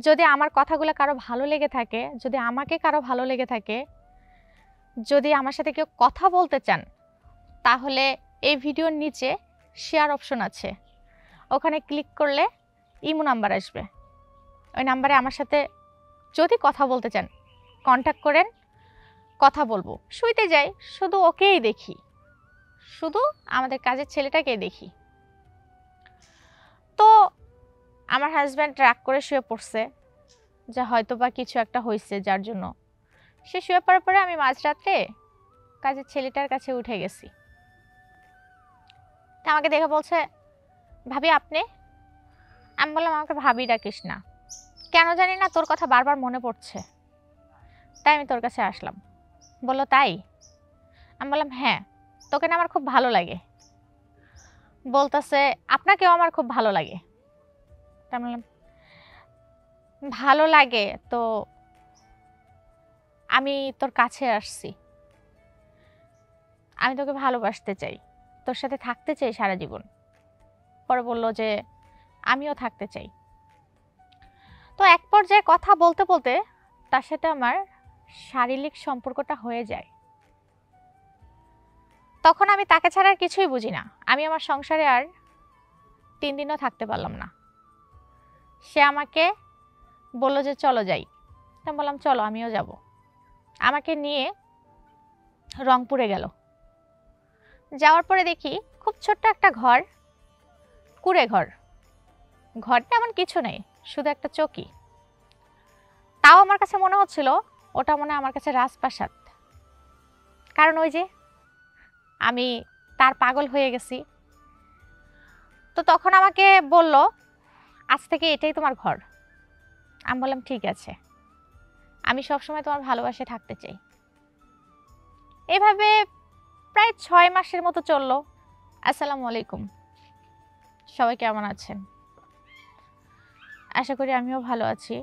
যদি আমার কথাগুলো কারো ভালো লেগে থাকে, যদি আমাকে কারো ভালো লেগে থাকে, যদি আমার সাথে কেউ কথা বলতে চান, তাহলে এই ভিডিওর নিচে শেয়ার অপশন আছে, ওখানে ক্লিক করলে ইমো নাম্বার আসবে। ওই নাম্বারে আমার সাথে যদি কথা বলতে চান কন্ট্যাক্ট করেন, কথা বলবো। শুইতে যাই শুধু ওকেই দেখি, শুধু আমাদের কাজের ছেলেটাকেই দেখি। তো আমার হাজব্যান্ড রাগ করে শুয়ে পড়ছে, যা হয়তো বা কিছু একটা হয়েছে যার জন্য সে শুয়ে পড়ার পরে আমি মাঝরাতে কাজের ছেলেটার কাছে উঠে গেছি। তা আমাকে দেখে বলছে, ভাবি আপনি? আমি বললাম, আমাকে ভাবি ডাকিস না, কেন জানি না তোর কথা বারবার মনে পড়ছে, তাই আমি তোর কাছে আসলাম। বললো তাই? আমি বললাম হ্যাঁ, তোকে না আমার খুব ভালো লাগে। বলতেছে আপনাকেও আমার খুব ভালো লাগে। তা আমি বললাম ভালো লাগে তো আমি তোর কাছে আসছি, আমি তোকে ভালোবাসতে চাই, তোর সাথে থাকতে চাই সারা জীবন। পরে বললো যে আমিও থাকতে চাই। তো এক পর্যায়ে কথা বলতে বলতে তার সাথে আমার শারীরিক সম্পর্কটা হয়ে যায়। তখন আমি তাকে ছাড়া আর কিছুই বুঝি না। আমি আমার সংসারে আর 3 দিনও থাকতে পারলাম না। সে আমাকে বললো যে চলো যাই। তা বললাম চলো, আমিও যাব। আমাকে নিয়ে রংপুরে গেল। যাওয়ার পরে দেখি খুব ছোট্ট একটা ঘর, কুঁড়ে ঘর। ঘর তেমন কিছু নেই, শুধু একটা চৌকি। তাও আমার কাছে মনে হচ্ছিল ওটা মনে হয় আমার কাছে রাজপ্রাসাদ। কারণ ওই যে আমি তার পাগল হয়ে গেছি। তো তখন আমাকে বলল, আজ থেকে এটাই তোমার ঘর। আমি বললাম ঠিক আছে, আমি সবসময় তোমার ভালোবাসায় থাকতে চাই। এভাবে প্রায় 6 মাসের মতো চললো। আসসালামু আলাইকুম, সবাই কেমন আছেন? আশা করি আমিও ভালো আছি,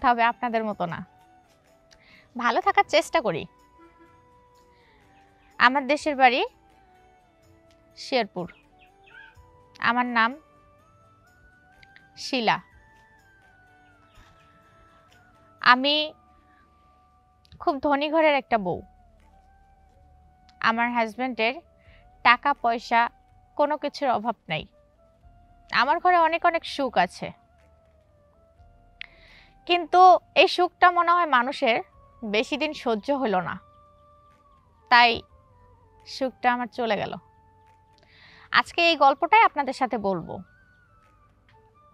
তবে আপনাদের মতো না। ভালো থাকার চেষ্টা করি। আমার দেশের বাড়ি শেরপুর। আমার নাম শিলা। আমি খুব ধনী ঘরের একটা বউ। আমার হাজব্যান্ডের টাকা পয়সা কোনো কিছুর অভাব নাই। আমার ঘরে অনেক অনেক সুখ আছে, কিন্তু এই সুখটা মনে হয় মানুষের বেশি দিন সহ্য হলো না, তাই সুখটা আমার চলে গেল। আজকে এই গল্পটাই আপনাদের সাথে বলবো।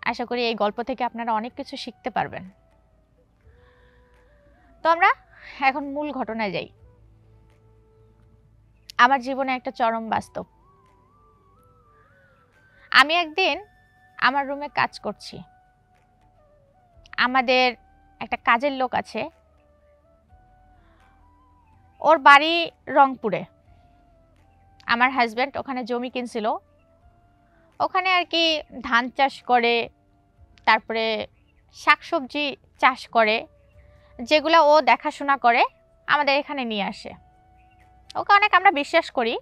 আশা করি এই গল্প থেকে আপনারা অনেক কিছু শিখতে পারবেন। তো আমরা এখন মূল ঘটনায় যাই। আমার জীবনে একটা চরম বাস্তব। আমি একদিন আমার রুমে কাজ করছি। আমাদের একটা কাজের লোক আছে, ওর বাড়ি রংপুরে। আমার হাজব্যান্ড ওখানে জমি কিনছিল, ওখানে আর কি ধান চাষ করে, তারপরে শাকসবজি চাষ করে, যেগুলো ও দেখাশোনা করে আমাদের এখানে নিয়ে আসে। ওকে অনেক আমরা বিশ্বাস করি,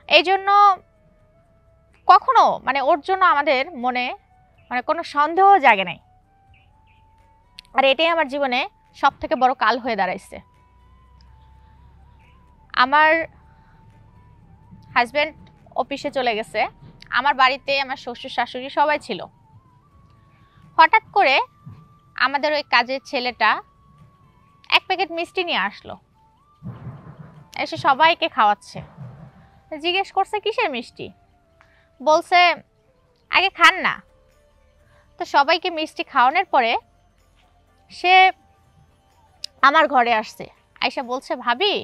এই জন্য কখনো মানে ওর জন্য আমাদের মনে মানে কোনো সন্দেহ জাগে নাই। আর এটাই আমার জীবনে সব থেকে বড় কাল হয়ে দাঁড়াইছে। আমার হাজব্যান্ড অফিসে চলে গেছে, আমার বাড়িতে আমার শ্বশুর শাশুড়ি সবাই ছিল। হঠাৎ করে আমাদের ওই কাজের ছেলেটা 1 প্যাকেট মিষ্টি নিয়ে আসলো, এসে সবাইকে খাওয়াচ্ছে। জিজ্ঞেস করছে কিসের মিষ্টি, বলছে আগে খান না। তো সবাইকে মিষ্টি খাওয়ানোর পরে সে আমার ঘরে আসছে, আয়শা বলছে ভাবি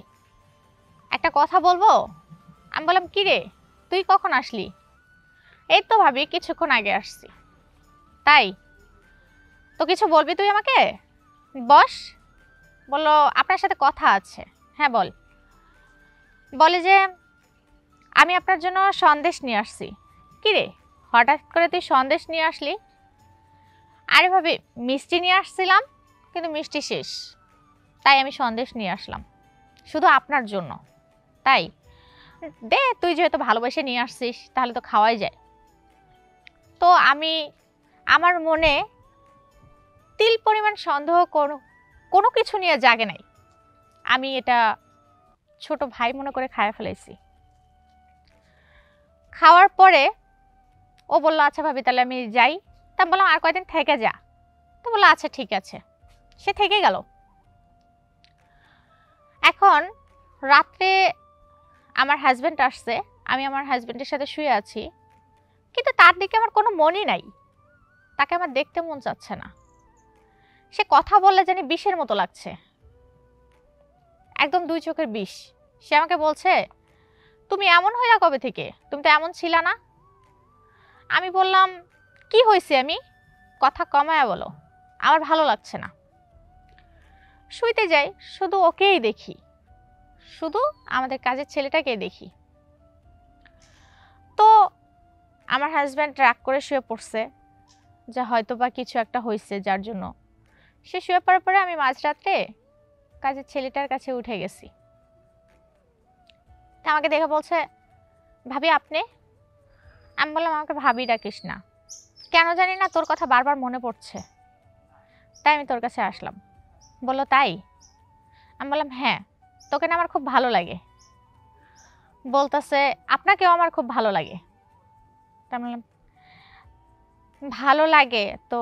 একটা কথা বলবো। আমি বললাম কি রে, তুই কখন আসলি? এই তো ভাবি কিছুক্ষণ আগে আসছি। তাই তো কিছু বলবি তুই আমাকে? বস। বললো আপনার সাথে কথা আছে। হ্যাঁ বল। বলে যে আমি আপনার জন্য সন্দেশ নিয়ে আসছি। কি রে, হঠাৎ করে তুই সন্দেশ নিয়ে আসলি? আরে ভাবি মিষ্টি নিয়ে আসছিলাম, কিন্তু মিষ্টি শেষ, তাই আমি সন্দেশ নিয়ে আসলাম শুধু আপনার জন্য। তাই দে, তুই যেহেতু ভালোবেসে নিয়ে আসছিস তাহলে তো খাওয়াই যায়। তো আমি আমার মনে তিল পরিমাণ সন্দেহ কোনো কিছু নিয়ে জাগে নাই। আমি এটা ছোট ভাই মনে করে খাইয়া ফেলেছি। খাওয়ার পরে ও বললো আচ্ছা ভাবি তাহলে আমি যাই। তা আমি বললাম আর কয়দিন থেকে যা। তো বললো আচ্ছা ঠিক আছে। সে থেকে গেল। এখন রাত্রে আমার হাজবেন্ড আসছে, আমি আমার হাজবেন্ডের সাথে শুয়ে আছি, কিন্তু তার দিকে আমার কোনো মনই নাই, তাকে আমার দেখতে মন চাচ্ছে না। সে কথা বললে জানি বিষের মতো লাগছে, একদম 2 চোখের বিষ। সে আমাকে বলছে তুমি এমন হইলা কবে থেকে, তুমি তো এমন ছিলা না। আমি বললাম কি হয়েছে, আমি কথা কমায়া বলো, আমার ভালো লাগছে না। শুইতে যাই, শুধু ওকেই দেখি, শুধু আমাদের কাজের ছেলেটাকেই দেখি। তো আমার হাজব্যান্ড রাগ করে শুয়ে পড়ছে, যে হয়তো বা কিছু একটা হয়েছে যার জন্য। সে শুয়ে পড়ার পরে আমি মাঝরাতে কাজের ছেলেটার কাছে উঠে গেছি। তা আমাকে দেখে বলছে ভাবি আপনি? আমি বললাম আমাকে ভাবি ডাকিস না, কেন জানি না তোর কথা বারবার মনে পড়ছে, তাই আমি তোর কাছে আসলাম। বললো তাই? আমি বললাম হ্যাঁ, তোকে না আমার খুব ভালো লাগে। বলতেছে আপনাকেও আমার খুব ভালো লাগে। তা আমি বললাম ভালো লাগে তো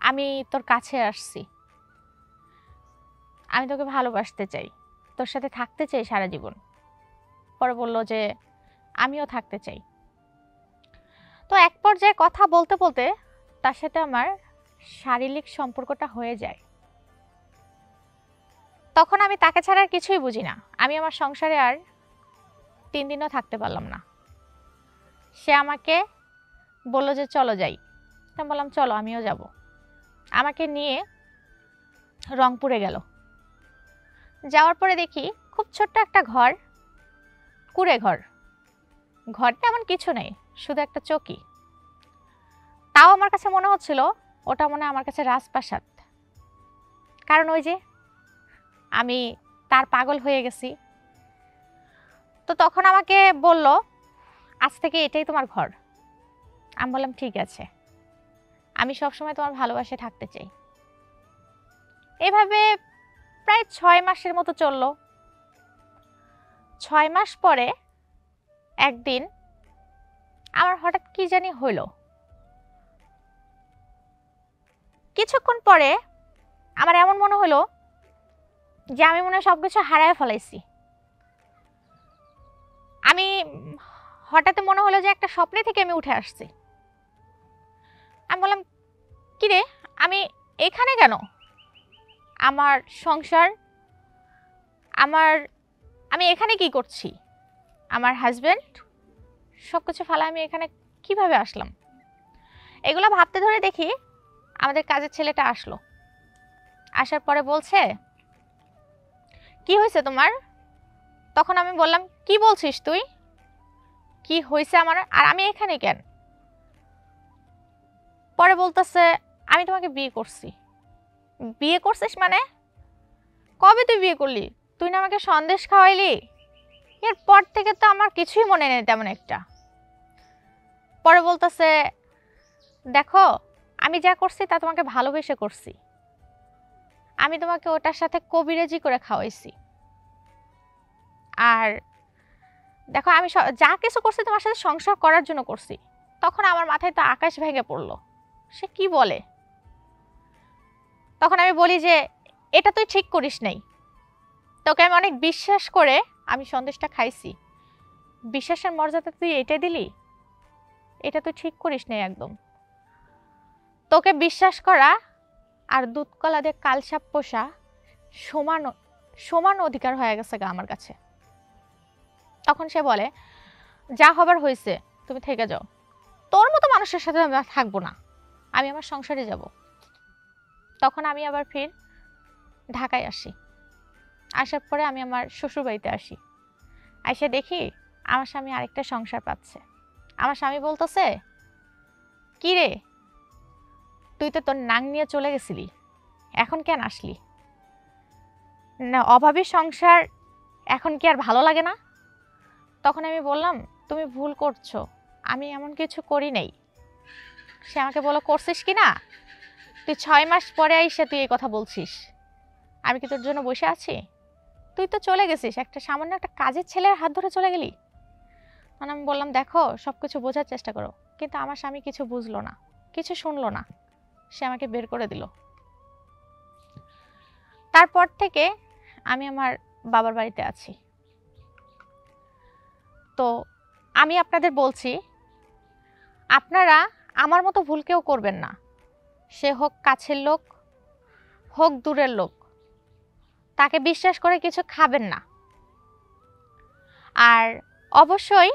আমি তোর কাছে আসছি, আমি তোকে ভালোবাসতে চাই, তোর সাথে থাকতে চাই সারা জীবন। পরে বলল যে আমিও থাকতে চাই। তো এক পর্যায়ে কথা বলতে বলতে তার সাথে আমার শারীরিক সম্পর্কটা হয়ে যায়। তখন আমি তাকে ছাড়া আর কিছুই বুঝি না। আমি আমার সংসারে আর 3 দিনও থাকতে পারলাম না। সে আমাকে বলল যে চলো যাই। আমি বললাম চলো আমিও যাব। আমাকে নিয়ে রংপুরে গেল। যাওয়ার পরে দেখি খুব ছোট্ট একটা ঘর, কুঁড়ে ঘর। ঘরটা এমন কিছু নেই, শুধু একটা চৌকি। তাও আমার কাছে মনে হচ্ছিল ওটা মনে হয় আমার কাছে রাজপ্রাসাদ, কারণ ওই যে আমি তার পাগল হয়ে গেছি। তো তখন আমাকে বলল আজ থেকে এটাই তোমার ঘর। আমি বললাম ঠিক আছে, আমি সবসময় তোমার ভালোবাসে থাকতে চাই। এভাবে প্রায় 6 মাসের মতো চলল। 6 মাস পরে একদিন আমার হঠাৎ কি জানি হইল। কিছুক্ষণ পরে আমার এমন মনে হলো যে আমি মনে হয় সবকিছু হারায় ফেলাইছি। আমি হঠাৎ মনে হলো যে একটা স্বপ্নে থেকে আমি উঠে আসছি। আমি বললাম কি রে, আমি এখানে কেন? আমার সংসার, আমি এখানে কি করছি? আমার হাজবেন্ড, সবকিছু ফেলা আমি এখানে কিভাবে আসলাম? এগুলো ভাবতে ধরে দেখি আমাদের কাজের ছেলেটা আসলো। আসার পরে বলছে কি হয়েছে তোমার? তখন আমি বললাম কি বলছিস তুই, কি হয়েছে আমার, আর আমি এখানে কেন? পরে বলতেছে আমি তোমাকে বিয়ে করছি। বিয়ে করছিস মানে? কবে তুই বিয়ে করলি? তুই না আমাকে সন্দেশ খাওয়াইলি, এরপর থেকে তো আমার কিছুই মনে নেই তেমন একটা। পরে বলতেছে দেখো আমি যা করছি তা তোমাকে ভালোবেসে করছি, আমি তোমাকে ওটার সাথে কবিরাজি করে খাওয়াইছি। আর দেখো আমি যা কিছু করছি তোমার সাথে সংসার করার জন্য করছি। তখন আমার মাথায় তো আকাশ ভেঙে পড়লো, সে কি বলে? তখন আমি বলি যে এটা তুই ঠিক করিস নাই, তোকে আমি অনেক বিশ্বাস করে আমি সন্দেশটা খাইছি, বিশ্বাসের মর্যাদা তুই এটা দিলি, এটা তুই ঠিক করিস নাই একদম। তোকে বিশ্বাস করা আর দুধ কলা দিয়ে কালসাপ পোষা সমান সমান অধিকার হয়ে গেছে গা আমার কাছে। তখন সে বলে যা হবার হয়েছে, তুমি থেকে যাও, তোর মতো মানুষের সাথে আমি থাকবো না, আমি আমার সংসারে যাব। তখন আমি আবার ফির ঢাকায় আসি। আসার পরে আমি আমার শ্বশুরবাড়িতে আসি। এসে দেখি আমার স্বামী আরেকটা সংসার পাচ্ছে। আমার স্বামী বলতেছে কি রে, তুই তো তোর নাং নিয়ে চলে গেছিলি, এখন কেন আসলি? না অভাবী সংসার এখন কি আর ভালো লাগে না? তখন আমি বললাম তুমি ভুল করছো, আমি এমন কিছু করি নাই। সে আমাকে বলল করছিস কি না? তুই 6 মাস পরে আইসা তুই এই কথা বলছিস, আমি কি তোর জন্য বসে আছি? তুই তো চলে গেছিস, একটা সামান্য একটা কাজের ছেলের হাত ধরে চলে গেলি। তখন আমি বললাম, দেখো সব কিছু বোঝার চেষ্টা করো। কিন্তু আমার স্বামী কিছু বুঝলো না, কিছু শুনলো না, সে আমাকে বের করে দিল। তারপর থেকে আমি আমার বাবার বাড়িতে আছি। তো আমি আপনাদের বলছি, আপনারা আমার মতো ভুল কেউ করবেন না, সে হোক কাছের লোক হোক দূরের লোক, তাকে বিশ্বাস করে কিছু খাবেন না। আর অবশ্যই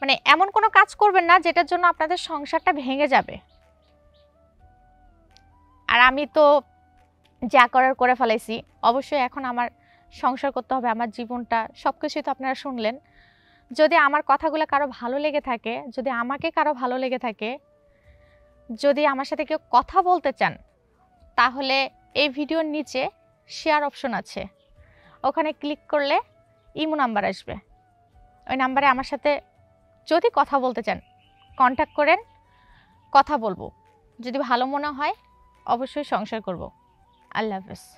মানে এমন কোনো কাজ করবেন না যেটার জন্য আপনাদের সংসারটা ভেঙে যাবে। আর আমি তো যা করার করে ফেলাইছি, অবশ্যই এখন আমার সংসার করতে হবে, আমার জীবনটা সব কিছুই তো আপনারা শুনলেন। যদি আমার কথাগুলো কারো ভালো লেগে থাকে, যদি আমাকে কারো ভালো লেগে থাকে, যদি আমার সাথে কেউ কথা বলতে চান, তাহলে এই ভিডিওর নিচে শেয়ার অপশন আছে, ওখানে ক্লিক করলে ইমো নাম্বার আসবে। ওই নাম্বারে আমার সাথে যদি কথা বলতে চান কন্ট্যাক্ট করেন, কথা বলবো। যদি ভালো মনে হয় অবশ্যই সংসার করব। আল্লাহ হাফেজ।